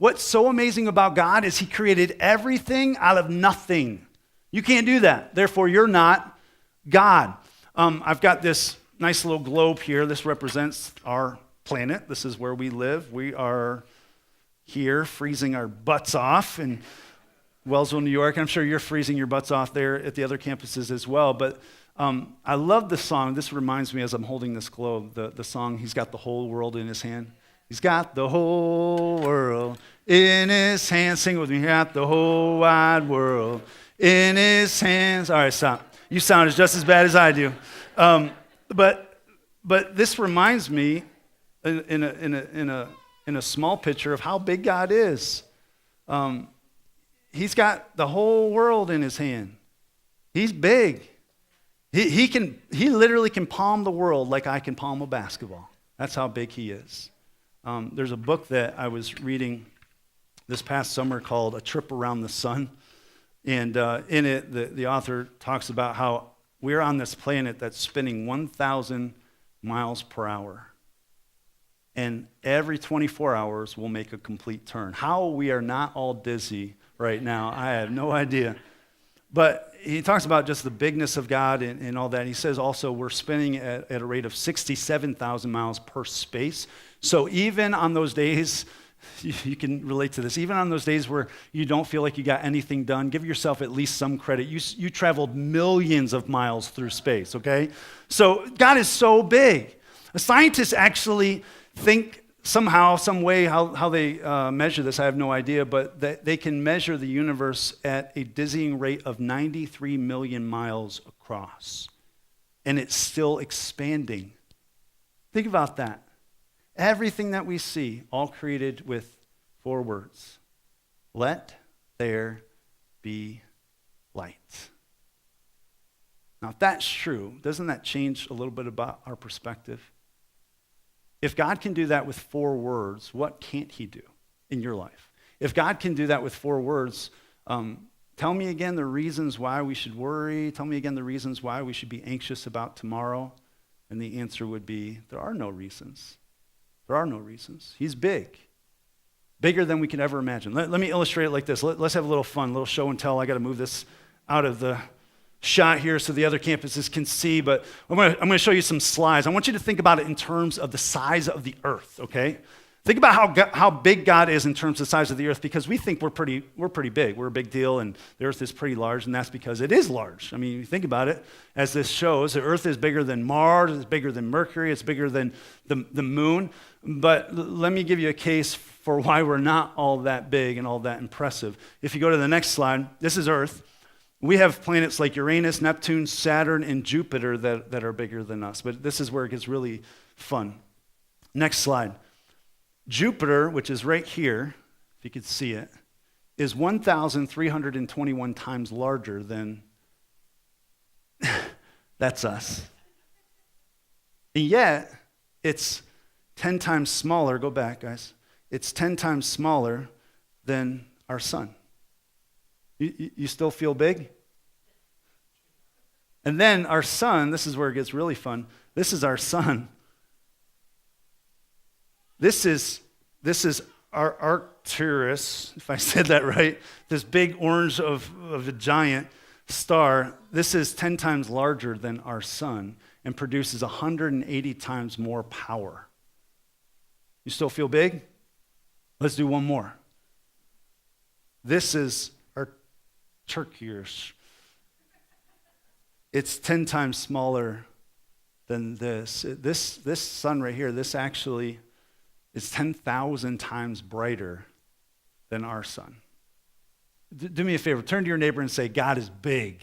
What's so amazing about God is he created everything out of nothing. You can't do that. Therefore, you're not God. I've got this nice little globe here. This represents our planet. This is where we live. We are here freezing our butts off in Wellsville, New York. I'm sure you're freezing your butts off there at the other campuses as well. But I love the song. This reminds me as I'm holding this globe, the song, He's Got the Whole World in His Hand. He's got the whole world in His hand. Sing it with me. He got the whole wide world in His hands. All right, stop. You sound just as bad as I do. But this reminds me in a small picture of how big God is. He's got the whole world in his hand. He's big. He literally can palm the world like I can palm a basketball. That's how big he is. There's a book that I was reading this past summer called A Trip Around the Sun. And in it, the author talks about how we're on this planet that's spinning 1,000 miles per hour. And every 24 hours, we'll make a complete turn. How we are not all dizzy right now, I have no idea. But he talks about just the bigness of God and all that. He says also we're spinning at a rate of 67,000 miles per space. So even on those days, you can relate to this, even on those days where you don't feel like you got anything done, give yourself at least some credit. You traveled millions of miles through space, okay? So God is so big. Scientists actually think somehow, some way, how they measure this, I have no idea, but they can measure the universe at a dizzying rate of 93 million miles across. And it's still expanding. Think about that. Everything that we see, all created with 4 words. Let there be light. Now, if that's true, doesn't that change a little bit about our perspective? If God can do that with 4 words, what can't he do in your life? If God can do that with 4 words, tell me again the reasons why we should worry. Tell me again the reasons why we should be anxious about tomorrow. And the answer would be, there are no reasons. There are no reasons. He's big. Bigger than we can ever imagine. Let me illustrate it like this. Let's have a little fun, a little show and tell. I got to move this out of the shot here so the other campuses can see, but I'm going to show you some slides. I want you to think about it in terms of the size of the earth, okay? Think about how big God is in terms of the size of the earth, because we think we're pretty big. We're a big deal, and the earth is pretty large, and that's because it is large. I mean, you think about it, as this shows, the earth is bigger than Mars, it's bigger than Mercury, it's bigger than the moon. But let me give you a case for why we're not all that big and all that impressive. If you go to the next slide, this is Earth. We have planets like Uranus, Neptune, Saturn, and Jupiter that are bigger than us. But this is where it gets really fun. Next slide. Jupiter, which is right here, if you could see it, is 1,321 times larger than, that's us. And yet, it's 10 times smaller, go back guys, it's 10 times smaller than our sun. You still feel big? And then our sun, this is where it gets really fun, this is our sun. This is our Arcturus, if I said that right, this big orange of a giant star. This is 10 times larger than our sun and produces 180 times more power. You still feel big? Let's do one more. This is our Turkish. It's 10 times smaller than this. This sun right here, this actually is 10,000 times brighter than our sun. Do me a favor, turn to your neighbor and say, God is big.